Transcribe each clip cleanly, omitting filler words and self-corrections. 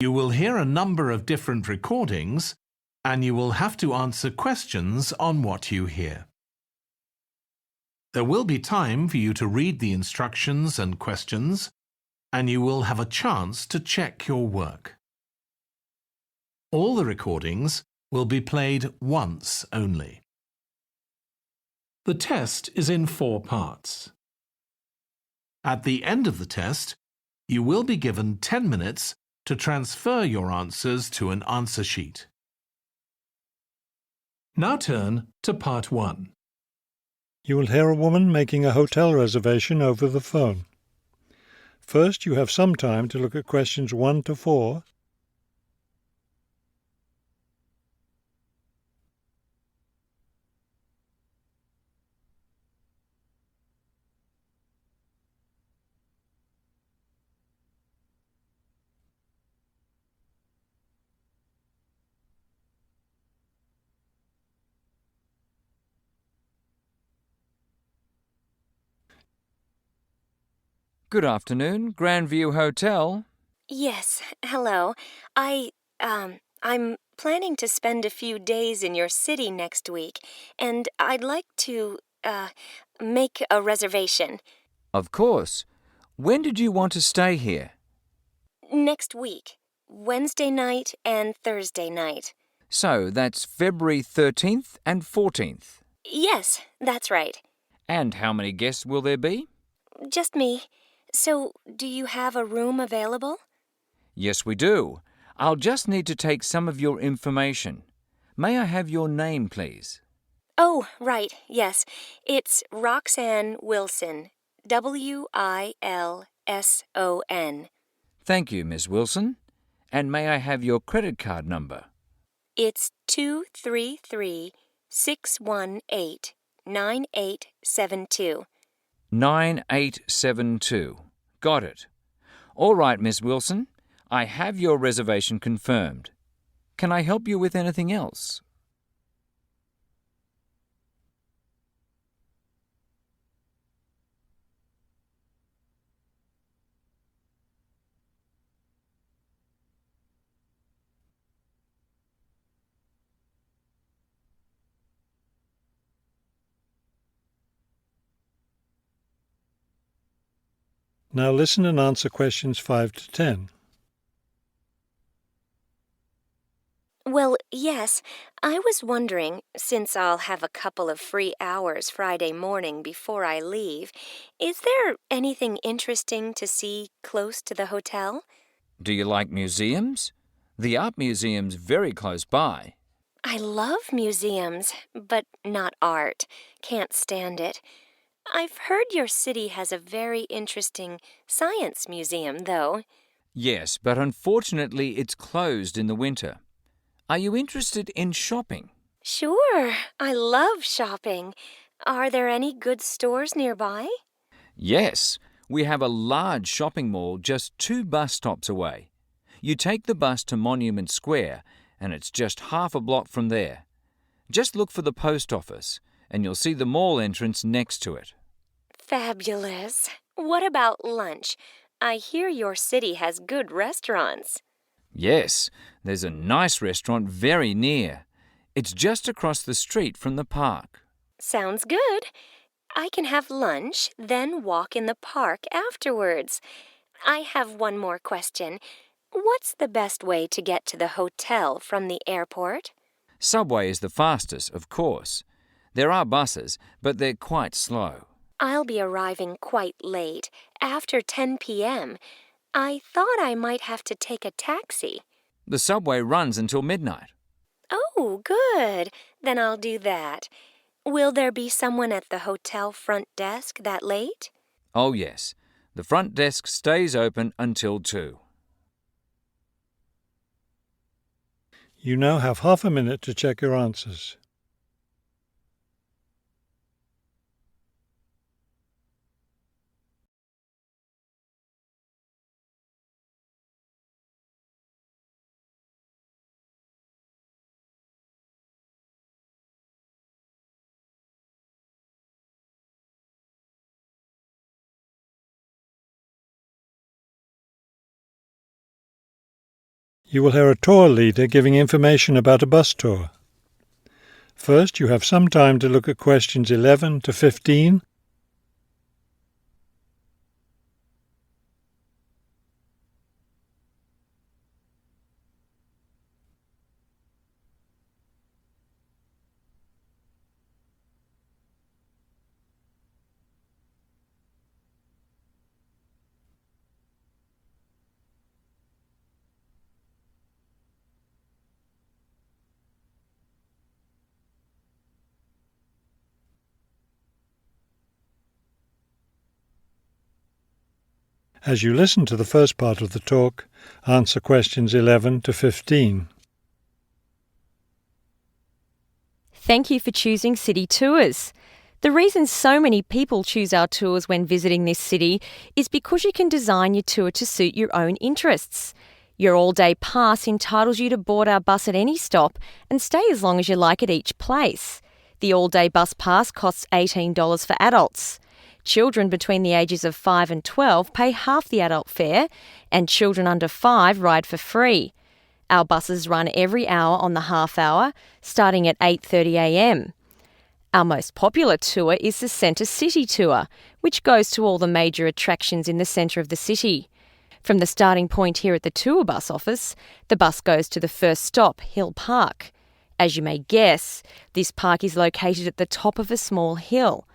You will hear a number of different recordings, and you will have to answer questions on what you hear. There will be time for you to read the instructions and questions, and you will have a chance to check your work. All the recordings will be played once only. The test is in 4 parts. At the end of the test, you will be given 10 minutes to transfer your answers to an answer sheet. Now turn to Part 1. You will hear a woman making a hotel reservation over the phone. First, you have some time to look at questions 1 to 4. Good afternoon, Grandview Hotel. Yes, hello. I'm planning to spend a few days in your city next week, and I'd like to, make a reservation. Of course. When did you want to stay here? Next week, Wednesday night and Thursday night. So that's February 13th and 14th. Yes, that's right. And how many guests will there be? Just me. So, do you have a room available? Yes, we do. I'll just need to take some of your information. May I have your name, please? Oh, right, yes. It's Roxanne Wilson. Wilson. Thank you, Miss Wilson. And may I have your credit card number? It's 233-618-9872. 9872. Got it. All right, Miss Wilson. I have your reservation confirmed. Can I help you with anything else? Now listen and answer questions 5 to 10. Well, yes, I was wondering, since I'll have a couple of free hours Friday morning before I leave, is there anything interesting to see close to the hotel? Do you like museums? The art museum's very close by. I love museums, but not art. Can't stand it. I've heard your city has a very interesting science museum, though. Yes, but unfortunately it's closed in the winter. Are you interested in shopping? Sure, I love shopping. Are there any good stores nearby? Yes, we have a large shopping mall just 2 bus stops away. You take the bus to Monument Square, and it's just half a block from there. Just look for the post office, and you'll see the mall entrance next to it. Fabulous. What about lunch? I hear your city has good restaurants. Yes, there's a nice restaurant very near. It's just across the street from the park. Sounds good. I can have lunch, then walk in the park afterwards. I have one more question. What's the best way to get to the hotel from the airport? Subway is the fastest, of course. There are buses, but they're quite slow. I'll be arriving quite late, after 10 p.m. I thought I might have to take a taxi. The subway runs until midnight. Oh, good. Then I'll do that. Will there be someone at the hotel front desk that late? Oh, yes. The front desk stays open until 2. You now have half a minute to check your answers. You will hear a tour leader giving information about a bus tour. First, you have some time to look at questions 11 to 15. As you listen to the first part of the talk, answer questions 11 to 15. Thank you for choosing City Tours. The reason so many people choose our tours when visiting this city is because you can design your tour to suit your own interests. Your all-day pass entitles you to board our bus at any stop and stay as long as you like at each place. The all-day bus pass costs $18 for adults. Children between the ages of 5 and 12 pay half the adult fare, and children under 5 ride for free. Our buses run every hour on the half hour, starting at 8:30 a.m. Our most popular tour is the Centre City Tour, which goes to all the major attractions in the centre of the city. From the starting point here at the tour bus office, the bus goes to the first stop, Hill Park. As you may guess, this park is located at the top of a small hill.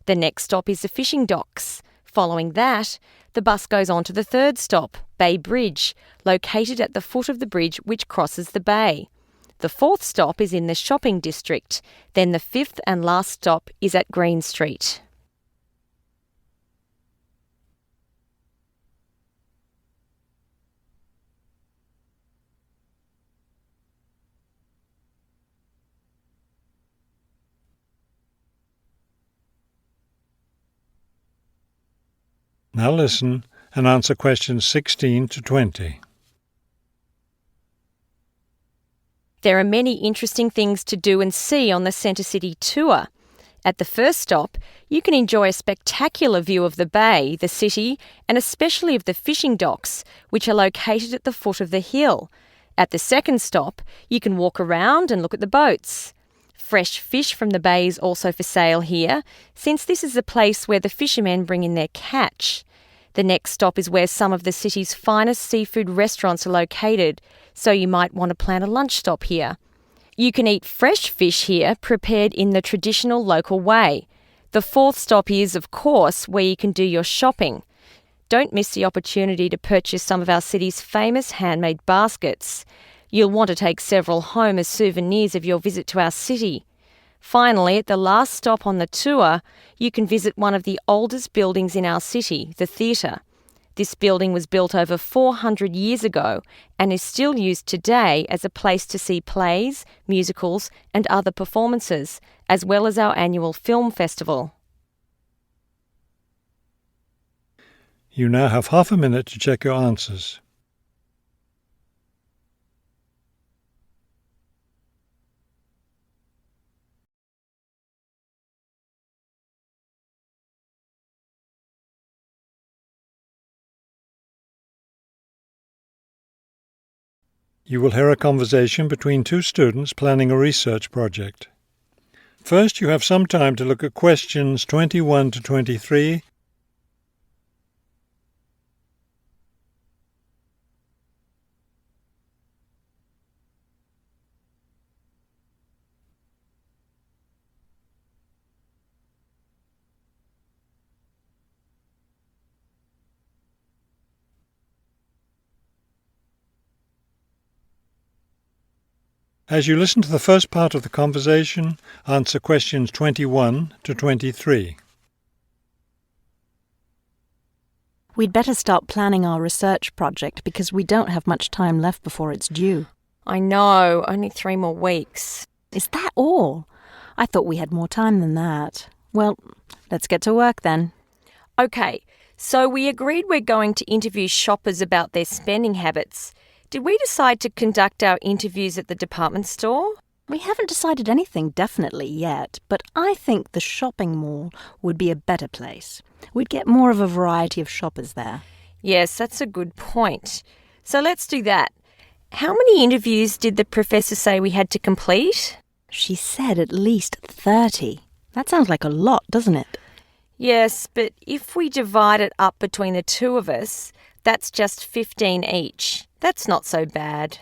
The next stop is the fishing docks. Following that, the bus goes on to the third stop, Bay Bridge, located at the foot of the bridge which crosses the bay. The fourth stop is in the shopping district. Then the fifth and last stop is at Green Street. Now listen and answer questions 16 to 20. There are many interesting things to do and see on the Centre City Tour. At the first stop, you can enjoy a spectacular view of the bay, the city, and especially of the fishing docks, which are located at the foot of the hill. At the second stop, you can walk around and look at the boats. Fresh fish from the bay is also for sale here, since this is the place where the fishermen bring in their catch. The next stop is where some of the city's finest seafood restaurants are located, so you might want to plan a lunch stop here. You can eat fresh fish here, prepared in the traditional local way. The fourth stop is, of course, where you can do your shopping. Don't miss the opportunity to purchase some of our city's famous handmade baskets. You'll want to take several home as souvenirs of your visit to our city. Finally, at the last stop on the tour, you can visit one of the oldest buildings in our city, the theatre. This building was built over 400 years ago and is still used today as a place to see plays, musicals and other performances, as well as our annual film festival. You now have half a minute to check your answers. You will hear a conversation between two students planning a research project. First, you have some time to look at questions 21 to 23. As you listen to the first part of the conversation, answer questions 21 to 23. We'd better start planning our research project because we don't have much time left before it's due. I know, only 3 more weeks. Is that all? I thought we had more time than that. Well, let's get to work then. Okay, so we agreed we're going to interview shoppers about their spending habits. Did we decide to conduct our interviews at the department store? We haven't decided anything definitely yet, but I think the shopping mall would be a better place. We'd get more of a variety of shoppers there. Yes, that's a good point. So let's do that. How many interviews did the professor say we had to complete? She said at least 30. That sounds like a lot, doesn't it? Yes, but if we divide it up between the two of us, that's just 15 each. That's not so bad.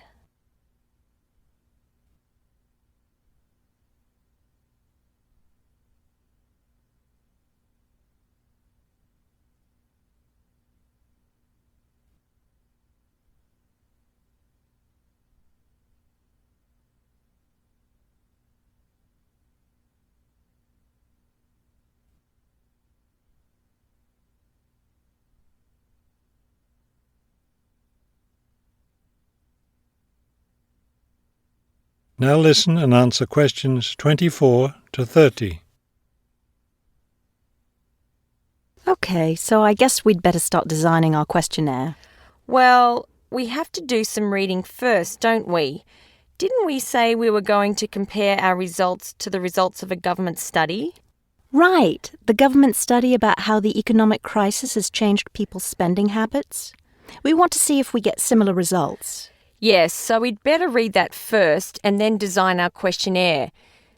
Now listen and answer questions 24 to 30. Okay, so I guess we'd better start designing our questionnaire. Well, we have to do some reading first, don't we? Didn't we say we were going to compare our results to the results of a government study? Right, the government study about how the economic crisis has changed people's spending habits. We want to see if we get similar results. Yes, so we'd better read that first and then design our questionnaire.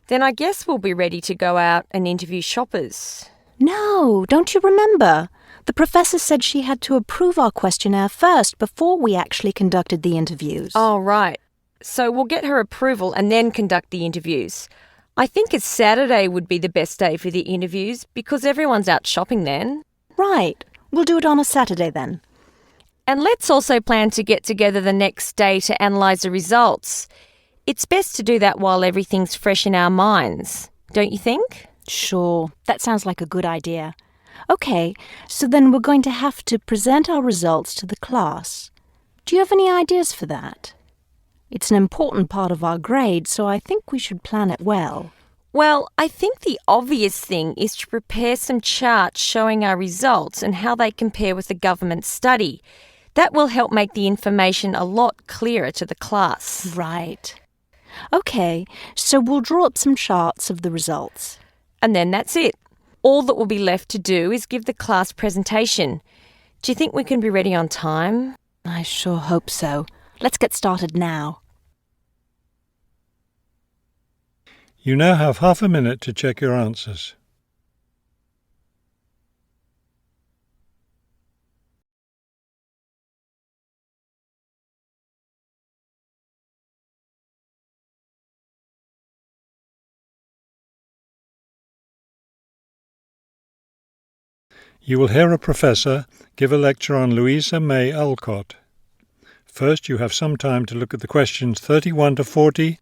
Then I guess we'll be ready to go out and interview shoppers. No, don't you remember? The professor said she had to approve our questionnaire first before we actually conducted the interviews. Oh, right. So we'll get her approval and then conduct the interviews. I think a Saturday would be the best day for the interviews because everyone's out shopping then. Right, we'll do it on a Saturday then. And let's also plan to get together the next day to analyse the results. It's best to do that while everything's fresh in our minds, don't you think? Sure, that sounds like a good idea. Okay, so then we're going to have to present our results to the class. Do you have any ideas for that? It's an important part of our grade, so I think we should plan it well. Well, I think the obvious thing is to prepare some charts showing our results and how they compare with the government study. That will help make the information a lot clearer to the class. Right. Okay, so we'll draw up some charts of the results. And then that's it. All that will be left to do is give the class presentation. Do you think we can be ready on time? I sure hope so. Let's get started now. You now have half a minute to check your answers. You will hear a professor give a lecture on Louisa May Alcott. First, you have some time to look at the questions 31 to 40.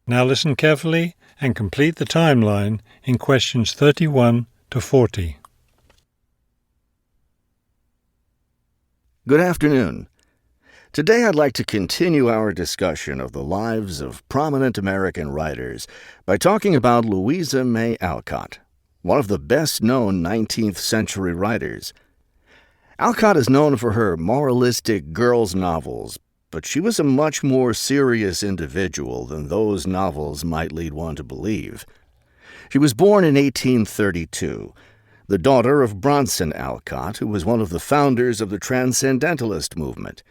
Now listen carefully and complete the timeline in questions 31 to 40. Good afternoon. Today I'd like to continue our discussion of the lives of prominent American writers by talking about Louisa May Alcott, one of the best-known 19th century writers. Alcott is known for her moralistic girls' novels, but she was a much more serious individual than those novels might lead one to believe. She was born in 1832, the daughter of Bronson Alcott, who was one of the founders of the Transcendentalist movement.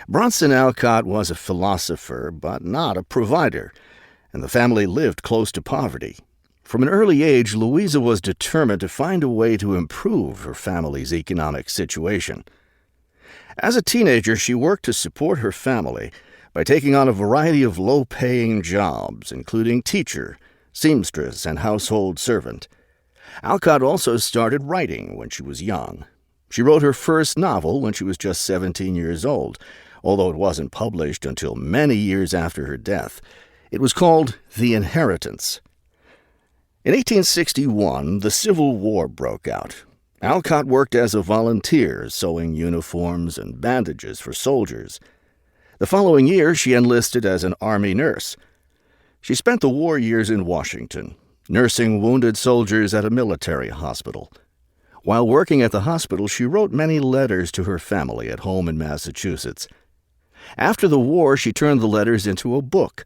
Bronson Alcott was a philosopher, but not a provider, and the family lived close to poverty. From an early age, Louisa was determined to find a way to improve her family's economic situation. As a teenager, she worked to support her family by taking on a variety of low-paying jobs, including teacher, seamstress, and household servant. Alcott also started writing when she was young. She wrote her first novel when she was just 17 years old, although it wasn't published until many years after her death. It was called The Inheritance. In 1861, the Civil War broke out. Alcott worked as a volunteer, sewing uniforms and bandages for soldiers. The following year, she enlisted as an Army nurse. She spent the war years in Washington, nursing wounded soldiers at a military hospital. While working at the hospital, she wrote many letters to her family at home in Massachusetts. After the war, she turned the letters into a book,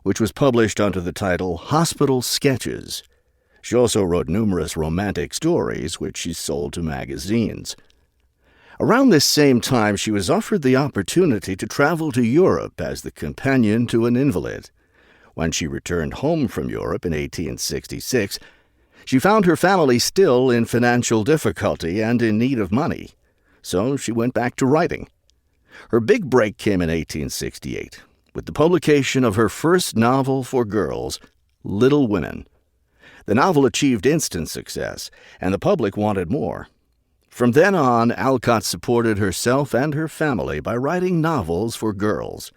which was published under the title Hospital Sketches. She also wrote numerous romantic stories, which she sold to magazines. Around this same time, she was offered the opportunity to travel to Europe as the companion to an invalid. When she returned home from Europe in 1866, she found her family still in financial difficulty and in need of money, so she went back to writing. Her big break came in 1868, with the publication of her first novel for girls, Little Women. The novel achieved instant success, and the public wanted more. From then on, Alcott supported herself and her family by writing novels for girls.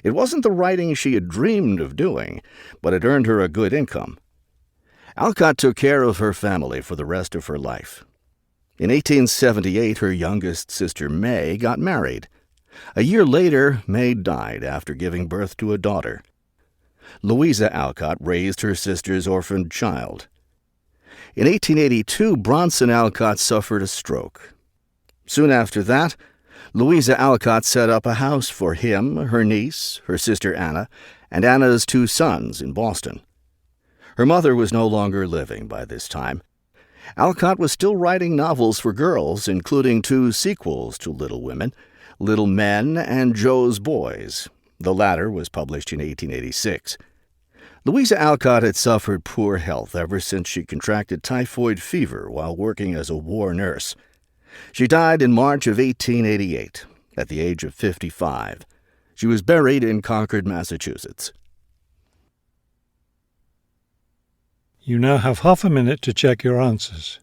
It wasn't the writing she had dreamed of doing, but it earned her a good income. Alcott took care of her family for the rest of her life. In 1878, her youngest sister May got married. A year later, May died after giving birth to a daughter. Louisa Alcott raised her sister's orphaned child. In 1882, Bronson Alcott suffered a stroke. Soon after that, Louisa Alcott set up a house for him, her niece, her sister Anna, and Anna's 2 sons in Boston. Her mother was no longer living by this time. Alcott was still writing novels for girls, including 2 sequels to Little Women, Little Men and Joe's Boys. The latter was published in 1886. Louisa Alcott had suffered poor health ever since she contracted typhoid fever while working as a war nurse. She died in March of 1888, at the age of 55. She was buried in Concord, Massachusetts. You now have half a minute to check your answers.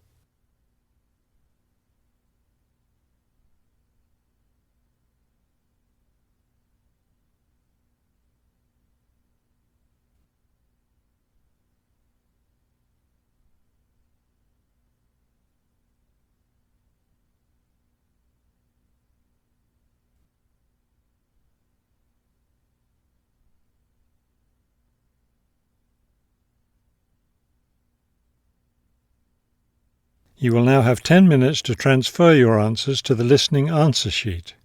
You will now have 10 minutes to transfer your answers to the listening answer sheet.